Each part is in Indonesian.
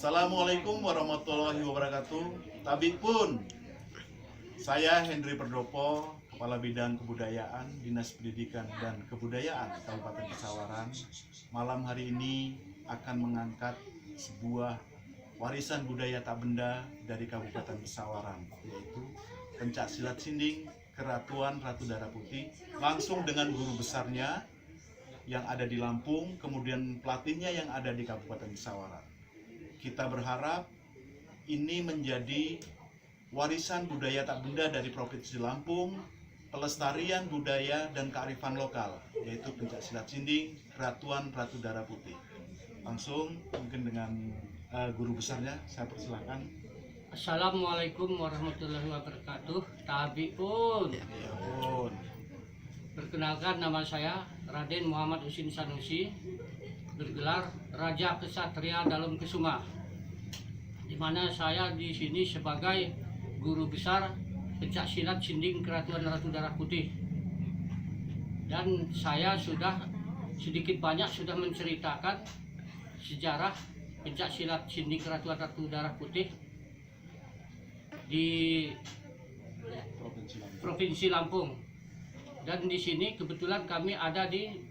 Assalamualaikum warahmatullahi wabarakatuh. Tabik pun, saya Hendri Perdopo, Kepala Bidang Kebudayaan, Dinas Pendidikan dan Kebudayaan Kabupaten Pesawaran. Malam hari ini akan mengangkat sebuah warisan budaya tak benda dari Kabupaten Pesawaran, yaitu Pencak Silat Sinding Keratuan Ratu Darah Putih, langsung dengan guru besarnya yang ada di Lampung, kemudian pelatihnya yang ada di Kabupaten Pesawaran. Kita berharap ini menjadi warisan budaya tak benda dari Provinsi Lampung, pelestarian budaya dan kearifan lokal, yaitu Pencak Silat Sinding Keratuan Ratu Darah Putih. Langsung mungkin dengan guru besarnya, saya persilahkan. Assalamualaikum warahmatullahi wabarakatuh. Tabik pun. Ya pun. Perkenalkan, nama saya Raden Muhammad Husin Sanusi, bergelar Raja Kesatria Dalam Kesuma, di mana saya di sini sebagai guru besar Pencak Silat Sinding Keratuan Ratu Darah Putih. Dan saya sudah sedikit banyak sudah menceritakan sejarah Pencak Silat Sinding Keratuan Ratu Darah Putih di Provinsi Lampung. Dan di sini kebetulan kami ada di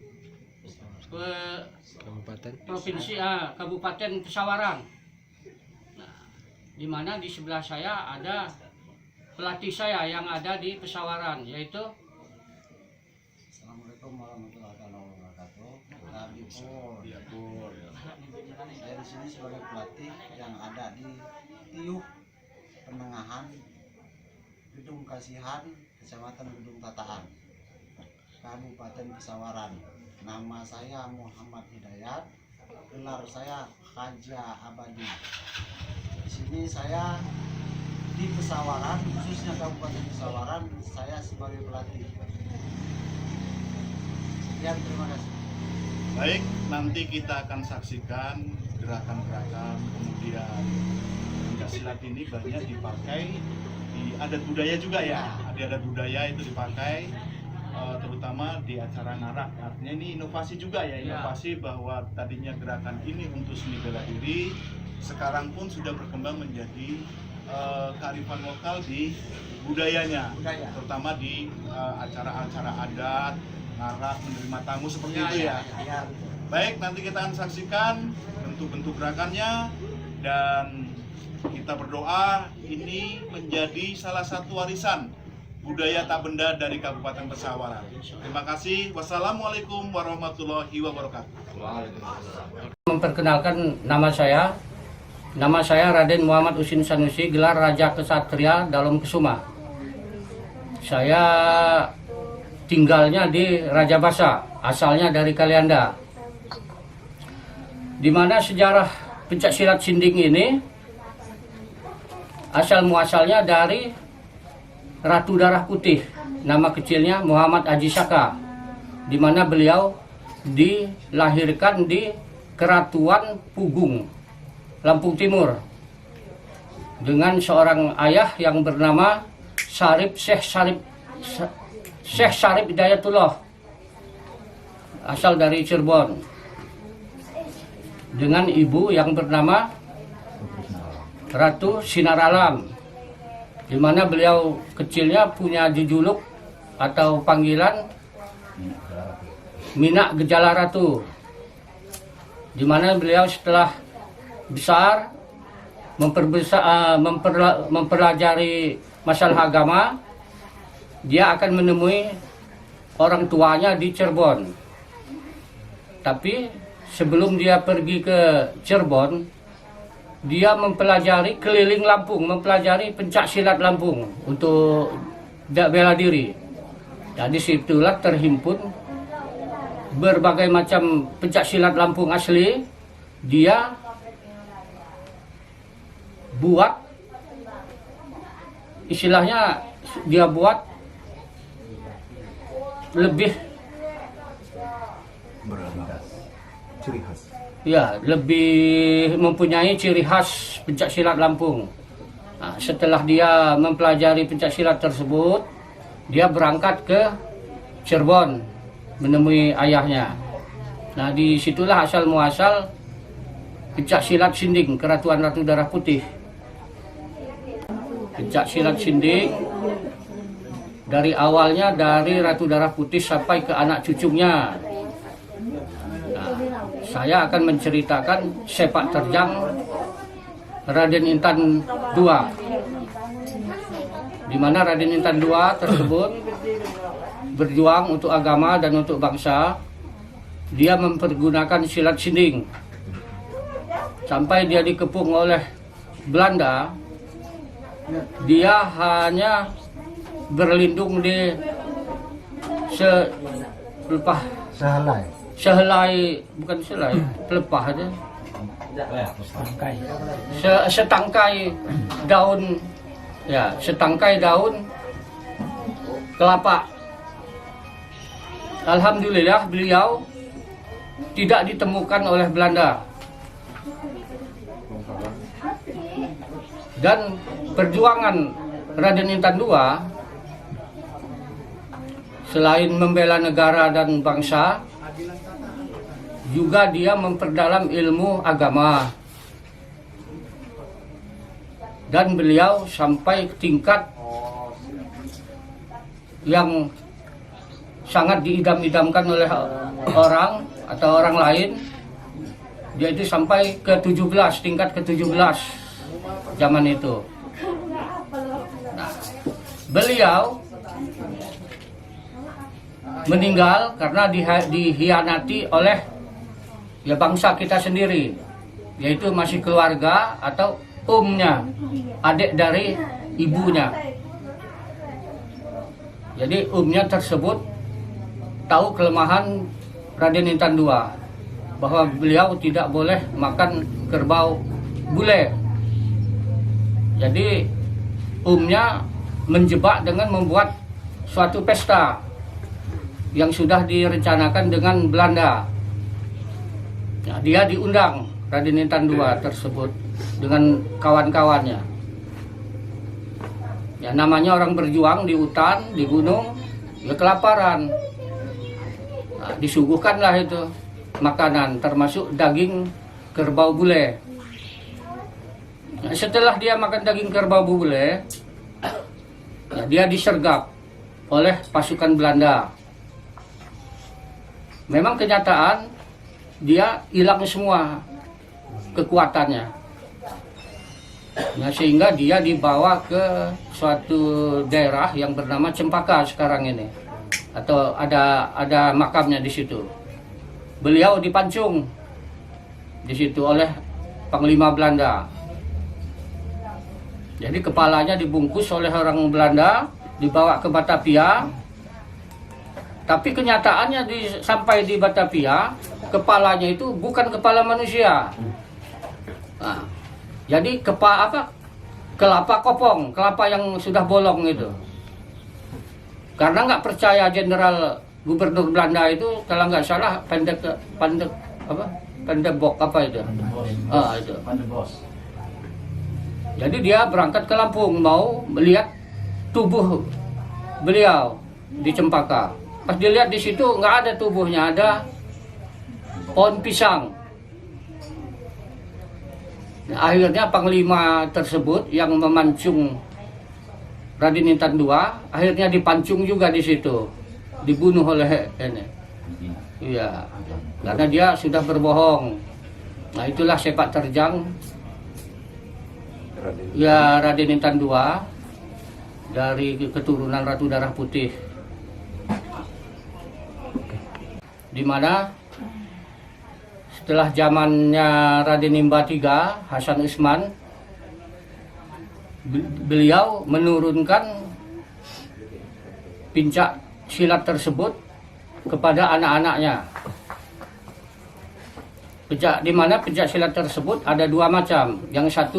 Kabupaten Pesawaran. Nah, di mana di sebelah saya ada pelatih saya yang ada di Pesawaran, yaitu Assalamualaikum warahmatullahi wabarakatuh. Ya pun. Saya di sini sebagai pelatih yang ada di Tiup Penengahan Gedung Kasihan, Kecamatan Gedung Tataan, Kabupaten Pesawaran. Nama saya Muhammad Hidayat, gelar saya Khaja Abadi. Di sini saya di Pesawaran, khususnya Kabupaten Pesawaran, saya sebagai pelatih. Sekian, terima kasih. Baik, nanti kita akan saksikan gerakan-gerakan, kemudian pencak silat ini banyak dipakai di adat budaya juga ya. Ada adat budaya itu dipakai terutama di acara ngarak. Artinya ini inovasi juga ya, inovasi bahwa tadinya gerakan ini untuk seni bela diri, sekarang pun sudah berkembang menjadi kearifan lokal di budayanya, terutama di acara-acara adat, ngarak, menerima tamu seperti itu ya. Baik, nanti kita akan saksikan bentuk-bentuk gerakannya dan kita berdoa ini menjadi salah satu warisan budaya tak benda dari Kabupaten Pesawaran. Terima kasih. Wassalamualaikum warahmatullahi wabarakatuh. memperkenalkan nama saya Raden Muhammad Husin Sanusi, gelar Raja Kesatria Dalam Kesuma. Saya tinggalnya di Raja Basa, asalnya dari Kalianda. Di mana sejarah Pencak Silat Sinding ini asal muasalnya dari Ratu Darah Putih, nama kecilnya Muhammad Haji Saka, di mana beliau dilahirkan di Keratuan Pugung, Lampung Timur, dengan seorang ayah yang bernama Syekh Syarif Hidayatullah, asal dari Cirebon, dengan ibu yang bernama Ratu Sinar Alam, di mana beliau kecilnya punya jejuluk atau panggilan Minak Gejala Ratu, di mana beliau setelah besar mempelajari masalah agama, dia akan menemui orang tuanya di Cirebon. Tapi sebelum dia pergi ke Cirebon, dia mempelajari keliling Lampung, mempelajari pencak silat Lampung untuk bela diri. Jadi situlah terhimpun berbagai macam pencak silat Lampung asli. Dia buat, istilahnya dia buat lebih ciri khas. Ya, lebih mempunyai ciri khas pencak silat Lampung. Nah, setelah dia mempelajari pencak silat tersebut, dia berangkat ke Cirebon menemui ayahnya. Nah, disitulah asal muasal pencak silat Sinding, Keratuan Ratu Darah Putih. Pencak silat Sinding dari awalnya dari Ratu Darah Putih sampai ke anak cucunya. Nah, saya akan menceritakan sepak terjang Raden Intan II, di mana Raden Intan II tersebut berjuang untuk agama dan untuk bangsa. Dia mempergunakan silat Sinding sampai dia dikepung oleh Belanda. Dia hanya berlindung di sehelai, bukan selai, pelepah aja. Setangkai daun, ya, setangkai daun kelapa. Alhamdulillah beliau tidak ditemukan oleh Belanda. Dan perjuangan Raden Intan II selain membela negara dan bangsa, juga dia memperdalam ilmu agama. Dan beliau sampai tingkat yang sangat diidam-idamkan oleh orang atau orang lain, yaitu sampai ke 17, tingkat ke 17 zaman itu. Nah, beliau meninggal karena dihianati oleh ya bangsa kita sendiri, yaitu masih keluarga atau umnya, adik dari ibunya. Jadi umnya tersebut tahu kelemahan Raden Intan II, bahwa beliau tidak boleh makan kerbau bule. Jadi umnya menjebak dengan membuat suatu pesta yang sudah direncanakan dengan Belanda. Nah, dia diundang Raden Intan II tersebut dengan kawan-kawannya. Ya, namanya orang berjuang di hutan, di gunung, ya kelaparan. Nah, disuguhkanlah itu makanan, termasuk daging kerbau bule. Nah, setelah dia makan daging kerbau bule, ya, dia disergap oleh pasukan Belanda. Memang kenyataan dia hilang semua kekuatannya. Nah, sehingga dia dibawa ke suatu daerah yang bernama Cempaka sekarang ini, atau ada makamnya di situ. Beliau dipancung di situ oleh Panglima Belanda. Jadi kepalanya dibungkus oleh orang Belanda, dibawa ke Batavia. Tapi kenyataannya sampai di Batavia, kepalanya itu bukan kepala manusia. Nah, jadi kelapa kopong, kelapa yang sudah bolong itu. Karena nggak percaya Jenderal Gubernur Belanda itu, kalau nggak salah Pandebok apa itu? Itu. Jadi dia berangkat ke Lampung mau melihat tubuh beliau di Cempaka. Pas dilihat di situ nggak ada tubuhnya, ada pohon pisang. Nah, akhirnya Panglima tersebut yang memancung Raden Intan II akhirnya dipancung juga di situ, dibunuh oleh ini. Iya, karena dia sudah berbohong. Nah, itulah sepak terjang ya Raden Intan II dari keturunan Ratu Darah Putih, di mana setelah zamannya Raden Imba III, Hasan Usman, beliau menurunkan pencak silat tersebut kepada anak-anaknya. Di mana pencak silat tersebut ada dua macam. Yang satu